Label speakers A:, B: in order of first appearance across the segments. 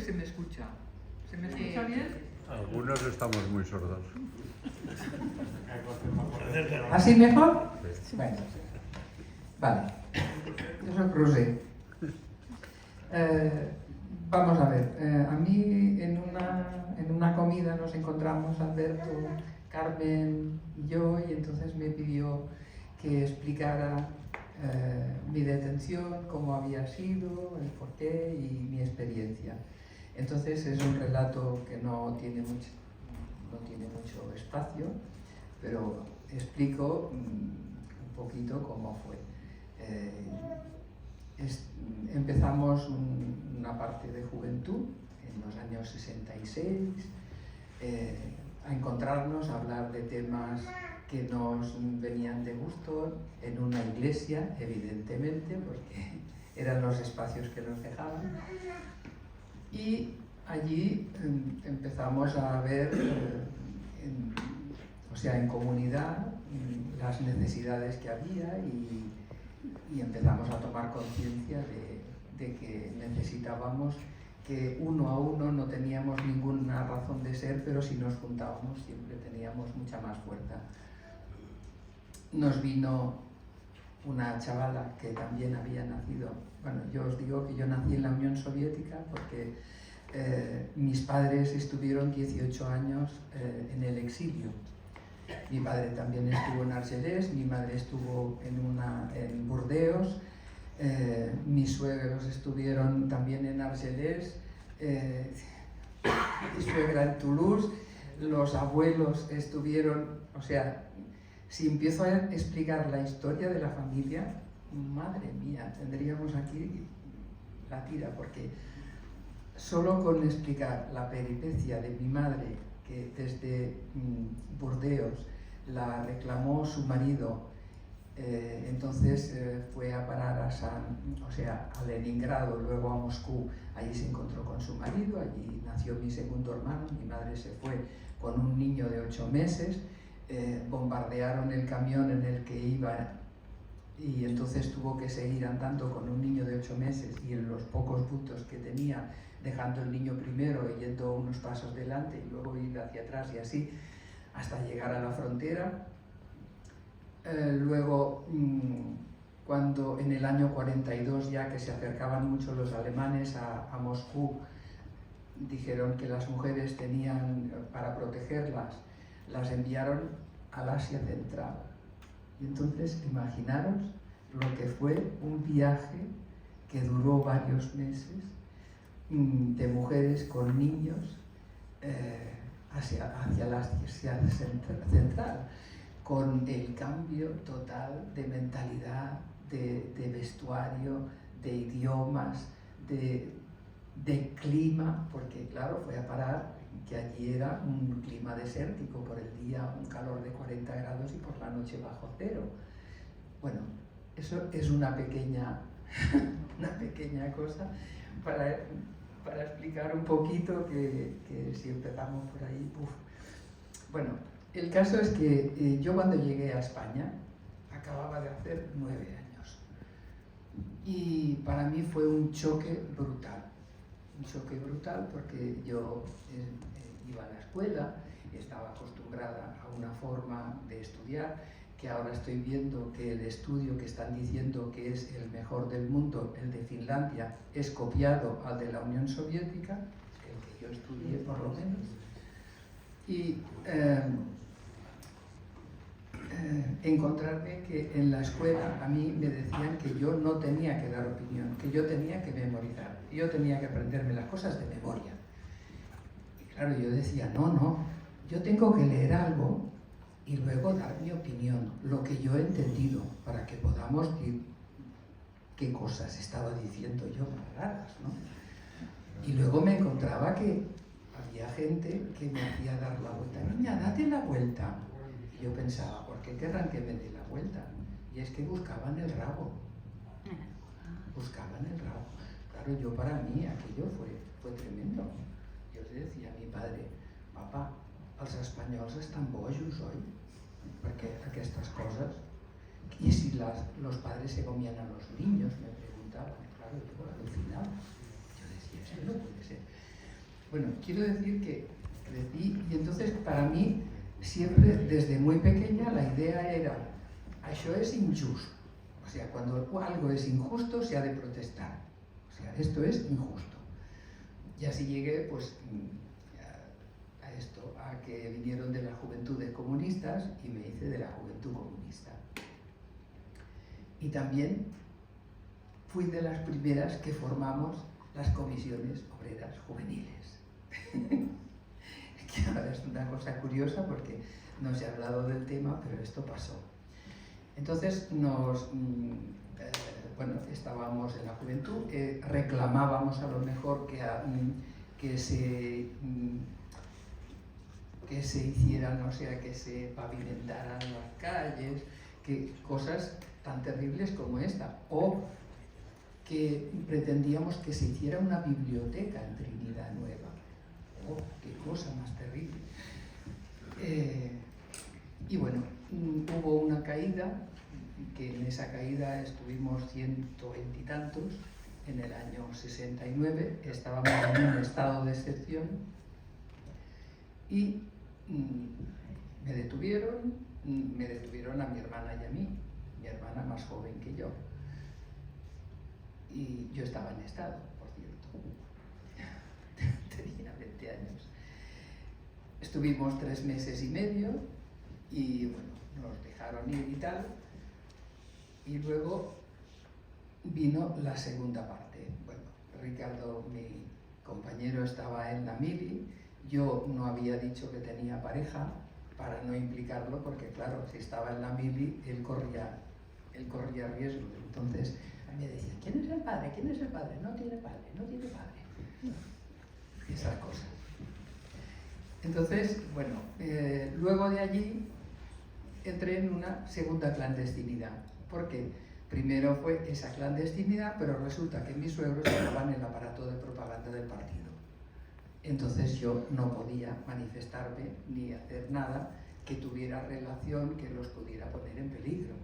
A: se me escucha. ¿Se me escucha bien?
B: Algunos estamos muy sordos.
C: ¿Así mejor? Bueno, vale. Eso crucé. Vamos a ver, a mí en una comida nos encontramos Alberto, Carmen y yo, y entonces me pidió que explicara mi detención, cómo había sido, el porqué y mi experiencia. Entonces es un relato que no tiene mucho espacio, pero explico un poquito cómo fue. Empezamos una parte de juventud en los años 66, a encontrarnos, a hablar de temas que nos venían de gusto en una iglesia, evidentemente, porque eran los espacios que nos dejaban. Y allí empezamos a ver, en comunidad, las necesidades que había y empezamos a tomar conciencia de que necesitábamos que uno a uno no teníamos ninguna razón de ser, pero si nos juntábamos siempre teníamos mucha más fuerza. Nos vino una chavala que también había nacido, bueno, yo os digo que yo nací en la Unión Soviética porque mis padres estuvieron 18 años en el exilio. Mi padre también estuvo en Argelès, mi madre estuvo en Burdeos, mis suegros estuvieron también en Argelès, mi suegra en Toulouse, los abuelos estuvieron, si empiezo a explicar la historia de la familia, madre mía, tendríamos aquí la tira, porque solo con explicar la peripecia de mi madre, que desde Burdeos la reclamó su marido, entonces fue a parar a Leningrado, luego a Moscú, allí se encontró con su marido, allí nació mi segundo hermano, mi madre se fue con un niño de 8 meses, bombardearon el camión en el que iba y entonces tuvo que seguir andando con un niño de 8 meses y en los pocos bultos que tenía, dejando el niño primero y yendo unos pasos delante y luego ir hacia atrás y así hasta llegar a la frontera. Luego, cuando en el año 42, ya que se acercaban mucho los alemanes a Moscú, dijeron que las mujeres tenían, para protegerlas, las enviaron al Asia Central. Y entonces, imaginaros lo que fue un viaje que duró varios meses, de mujeres con niños hacia la Asia Central, con el cambio total de mentalidad, de vestuario, de idiomas, de clima, porque claro, fue a parar que allí era un clima desértico, por el día un calor de 40 grados y por la noche bajo cero. Bueno, eso es una pequeña cosa para explicar un poquito que si empezamos por ahí, uf. Bueno, el caso es que yo cuando llegué a España acababa de hacer 9 años y para mí fue un choque brutal porque yo iba a la escuela, estaba acostumbrada a una forma de estudiar, que ahora estoy viendo que el estudio que están diciendo que es el mejor del mundo, el de Finlandia, es copiado al de la Unión Soviética, el que yo estudié por lo menos, y encontrarme que en la escuela a mí me decían que yo no tenía que dar opinión, que yo tenía que memorizar, yo tenía que aprenderme las cosas de memoria. Y claro, yo decía, no, yo tengo que leer algo y luego dar mi opinión, lo que yo he entendido, para que podamos decir qué cosas estaba diciendo yo raras, ¿no? Y luego me encontraba que había gente que me hacía dar la vuelta. Niña, date la vuelta. Y yo pensaba, ¿por qué querrán que me dé la vuelta? Y es que buscaban el rabo. Buscaban el rabo. Claro, yo para mí aquello fue tremendo. Yo le decía a mi padre, papá, els espanyols estan bojos hoy, porque estas cosas. Y si los padres se comían a los niños, me preguntaban. Claro, yo alucinaba. Yo decía, eso no puede ser. Bueno, quiero decir que crecí y entonces para mí siempre desde muy pequeña la idea era això es injusto. O sea, cuando algo es injusto se ha de protestar. O sea, esto es injusto. Y así llegué pues a esto, a que vinieron de las Juventudes Comunistas y me hice de la Juventud Comunista. Y también fui de las primeras que formamos las comisiones obreras juveniles. Que ahora es una cosa curiosa porque no se ha hablado del tema, pero esto pasó. Entonces estábamos en la juventud, reclamábamos a lo mejor que se hicieran, o sea, que se pavimentaran las calles, que cosas tan terribles como esta, o que pretendíamos que se hiciera una biblioteca en Trinidad Nueva. ¡Oh, qué cosa más terrible! Y bueno, hubo una caída, que en esa caída estuvimos 120 y tantos, en el año 69, estábamos en un estado de excepción y me detuvieron a mi hermana y a mí, mi hermana más joven que yo. Y yo estaba en estado, por cierto. Tenía 20 años. Estuvimos 3 meses y medio y bueno, nos dejaron ir y tal. Y luego vino la segunda parte. Bueno, Ricardo, mi compañero, estaba en la mili. Yo no había dicho que tenía pareja para no implicarlo, porque claro, si estaba en la mili, él corría riesgo. Entonces, a mí me decían, ¿quién es el padre? ¿Quién es el padre? No tiene padre, no tiene padre. Esas cosas. Entonces, bueno, luego de allí entré en una segunda clandestinidad, porque primero fue esa clandestinidad, pero resulta que mis suegros estaban en el aparato de propaganda del partido. Entonces yo no podía manifestarme ni hacer nada que tuviera relación, que los pudiera poner en peligro.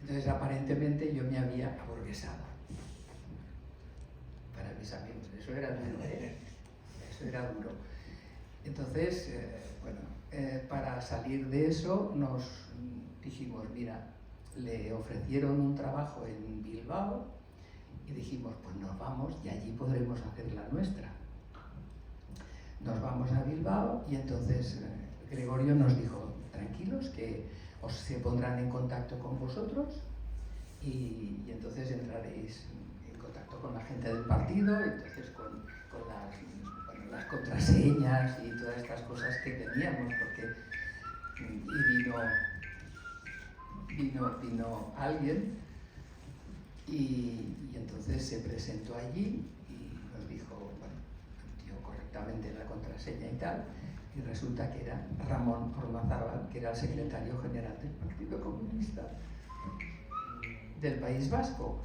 C: Entonces aparentemente yo me había aburguesado. Para mis amigos, eso era duro, ¿eh? Eso era duro. Entonces, para salir de eso nos dijimos, mira, le ofrecieron un trabajo en Bilbao y dijimos, pues nos vamos y allí podremos hacer la nuestra. Nos vamos a Bilbao y entonces Gregorio nos dijo, tranquilos, que se pondrán en contacto con vosotros y entonces entraréis en contacto con la gente del partido, y entonces con las contraseñas y todas estas cosas que teníamos, porque vino alguien y entonces se presentó allí y nos dijo, bueno, dio correctamente la contraseña y tal, y resulta que era Ramón Ormazábal, que era el secretario general del Partido Comunista del País Vasco.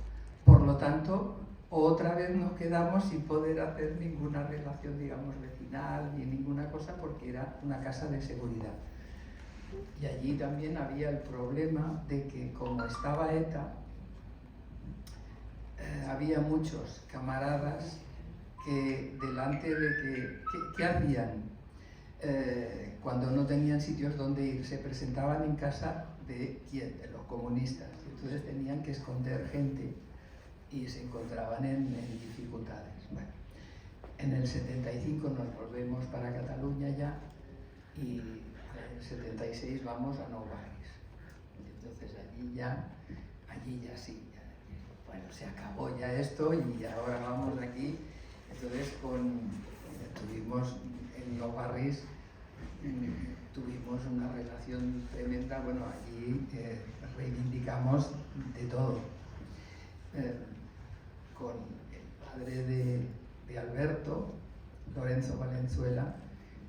C: Por lo tanto, otra vez nos quedamos sin poder hacer ninguna relación, digamos, vecinal ni ninguna cosa, porque era una casa de seguridad. Y allí también había el problema de que, como estaba ETA, había muchos camaradas que delante de ¿qué hacían? Cuando no tenían sitios donde ir, se presentaban en casa de los comunistas. Entonces tenían que esconder gente y se encontraban en dificultades. Bueno, en el 75 nos volvemos para Cataluña ya y en el 76 vamos a Nou Barris. Entonces allí ya sí, bueno, se acabó ya esto y ahora vamos de aquí. Entonces tuvimos en Nou Barris, tuvimos una relación tremenda. Bueno, allí reivindicamos de todo. Con el padre de Alberto, Lorenzo Valenzuela,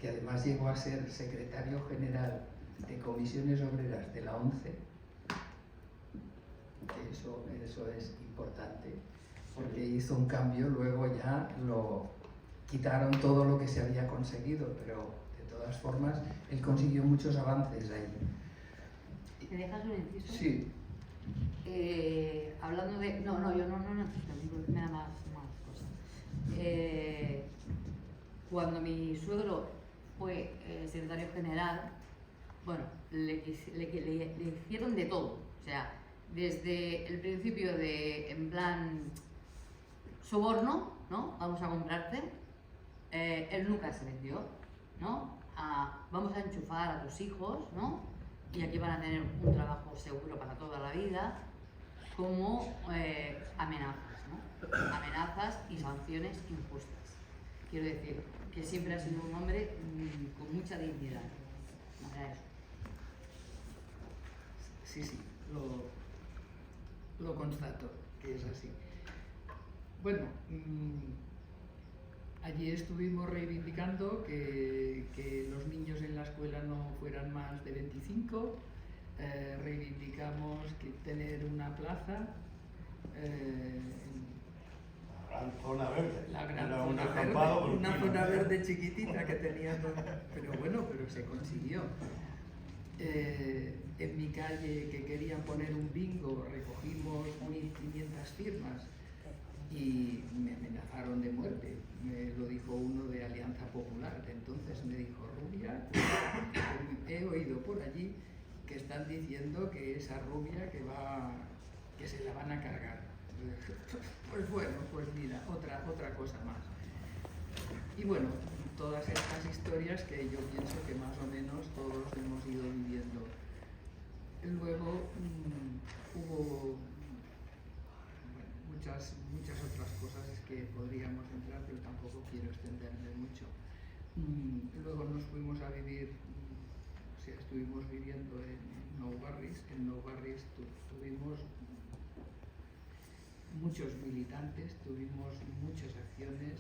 C: que además llegó a ser secretario general de comisiones obreras de la ONCE, que eso es importante, porque hizo un cambio. Luego ya lo quitaron todo lo que se había conseguido, pero de todas formas él consiguió muchos avances ahí.
D: ¿Me dejas un inciso?
C: Sí.
D: Hablando de... No, yo no necesito, me da más cosas. cuando mi suegro fue secretario general, bueno, le hicieron de todo. O sea, desde el principio de, en plan, soborno, ¿no? Vamos a comprarte. Él nunca se vendió, ¿no? Vamos a enchufar a tus hijos, ¿no? Y aquí van a tener un trabajo seguro para toda la vida, como amenazas, ¿no? Amenazas y sanciones injustas. Quiero decir que siempre ha sido un hombre con mucha dignidad. O sea, eso.
C: Sí, sí, lo constato, que es así. Bueno, allí estuvimos reivindicando que los niños en la escuela no fueran más de 25, reivindicamos que tener una plaza,
E: Gran zona verde.
C: la gran
E: Era un
C: zona
E: descampado
C: verde, una
E: brutal.
C: zona verde chiquitita que teníamos, pero bueno, pero se consiguió. En mi calle, que querían poner un bingo, recogimos 1.500 firmas y me amenazaron de muerte. Me lo dijo uno de Alianza Popular. Entonces me dijo: Rubia, he oído por allí que están diciendo que esa rubia que se la van a cargar. Pues bueno, pues mira, otra cosa más. Y bueno, todas estas historias que yo pienso que más o menos todos hemos ido viviendo. Luego hubo muchas otras cosas que podríamos entrar, pero tampoco quiero extenderme mucho. Luego nos fuimos a vivir, o sea, estuvimos viviendo en Nou Barris. En Nou Barris tuvimos muchos militantes, tuvimos muchas acciones,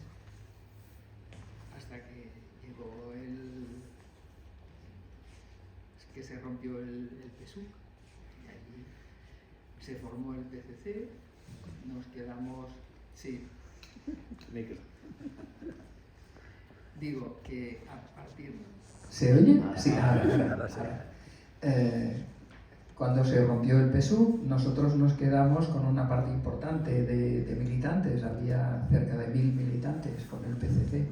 C: hasta que llegó que se rompió el PSUC, y allí se formó el PCC, nos quedamos, sí, digo que a partir... ¿Se oye? Sí, ahora sí. Cuando se rompió el PSUC, nosotros nos quedamos con una parte importante de militantes, había cerca de 1.000 militantes con el PCC,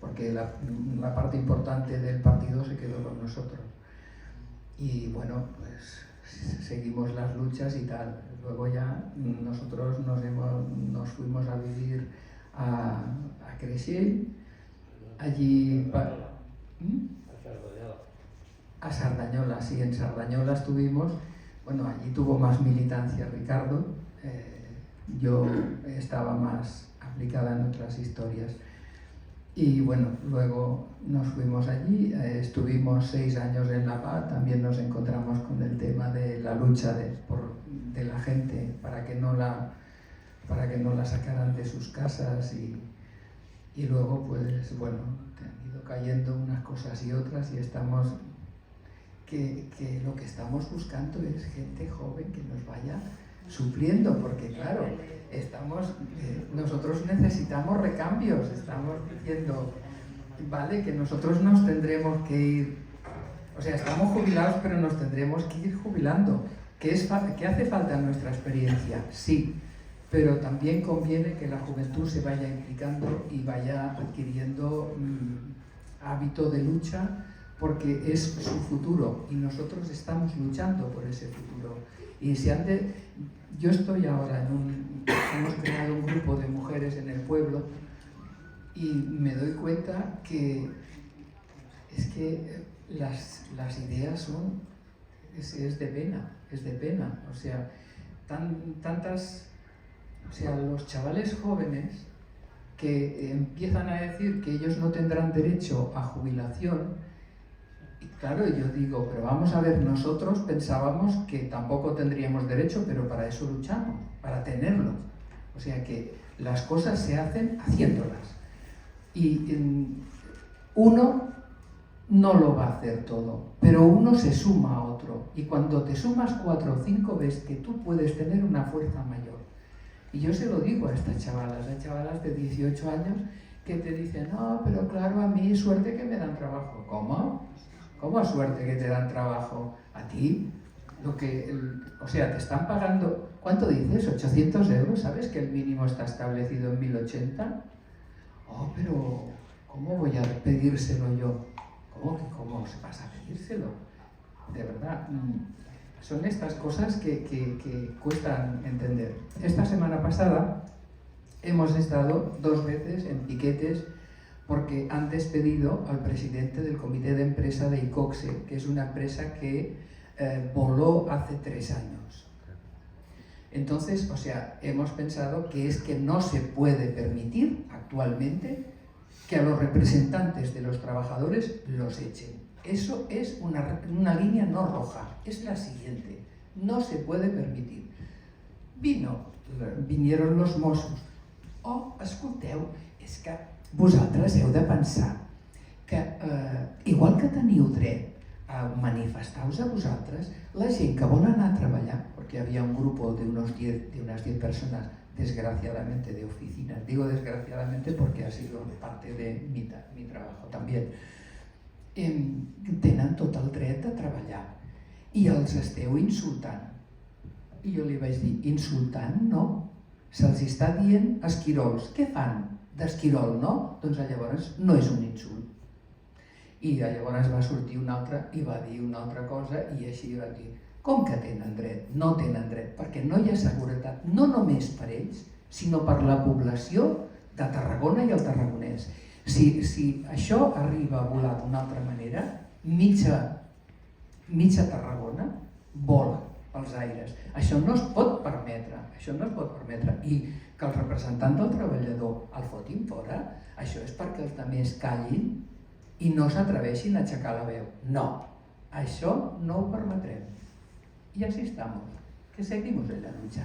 C: porque la parte importante del partido se quedó con nosotros. Y bueno, pues seguimos las luchas y tal. Luego ya nosotros nos fuimos a vivir a Creixell, allí... A Sardañola, sí, en Sardañola estuvimos. Bueno, allí tuvo más militancia Ricardo, yo estaba más aplicada en otras historias. Y bueno, luego nos fuimos allí, estuvimos 6 años en La Paz, también nos encontramos con el tema de la lucha de la gente para que no la sacaran de sus casas y luego pues bueno, han ido cayendo unas cosas y otras y estamos... Que lo que estamos buscando es gente joven que nos vaya supliendo, porque claro, nosotros necesitamos recambios, estamos diciendo, vale, que nosotros nos tendremos que ir, o sea, estamos jubilados pero nos tendremos que ir jubilando, que hace falta nuestra experiencia, sí, pero también conviene que la juventud se vaya implicando y vaya adquiriendo hábito de lucha, porque es su futuro y nosotros estamos luchando por ese futuro. Y yo estoy ahora hemos creado un grupo de mujeres en el pueblo y me doy cuenta que es que las ideas es de pena, o sea, o sea, los chavales jóvenes que empiezan a decir que ellos no tendrán derecho a jubilación. Y claro, yo digo, pero vamos a ver, nosotros pensábamos que tampoco tendríamos derecho, pero para eso luchamos, para tenerlo. O sea que las cosas se hacen haciéndolas. Y uno no lo va a hacer todo, pero uno se suma a otro. Y cuando te sumas 4 o 5 ves que tú puedes tener una fuerza mayor. Y yo se lo digo a estas chavalas, de 18 años, que te dicen, no, pero claro, a mí suerte que me dan trabajo. ¿Cómo? ¿Cómo a suerte que te dan trabajo? ¿A ti? O sea, te están pagando, ¿cuánto dices? 800 euros, ¿sabes que el mínimo está establecido en 1080? Oh, pero ¿Cómo voy a pedírselo yo? ¿Cómo vas a pedírselo? De verdad, son estas cosas que cuestan entender. Esta semana pasada hemos estado 2 veces en piquetes porque han despedido al presidente del comité de empresa de ICOXE, que es una empresa que voló hace 3 años. Entonces, o sea, hemos pensado que es que no se puede permitir actualmente que a los representantes de los trabajadores los echen. Eso es una línea no roja, es la siguiente, no se puede permitir. Vinieron los Mossos. Oh, escolteu, és que vosaltres heu de pensar que igual que teniu dret a manifestar-vos a vosaltres, la gent que vol anar a treballar, porque había un grupo de unas 10 personas, desgraciadamente de oficinas, digo desgraciadamente porque ha sido parte de mi trabajo también, tenen tot el dret a treballar i els esteu insultant. I jo li vaig dir, insultant no, se'ls està dient esquirols. Què fan d'esquirol, no? Doncs llavors no és un insult. I llavors va sortir un altre i va dir una altra cosa i així va dir, com que tenen dret? No tenen dret, perquè no hi ha seguretat, no només per ells, sinó per la població de Tarragona i el tarragonès. Si això arriba a volar d'una altra manera, mitja Tarragona vola pels aires. Això no es pot permetre, I que el representant del treballador el fotin fora, això és perquè els altres callin i no s'atreveixin a aixecar la veu. No, això no ho permetrem. Y así estamos, que seguimos en la lucha.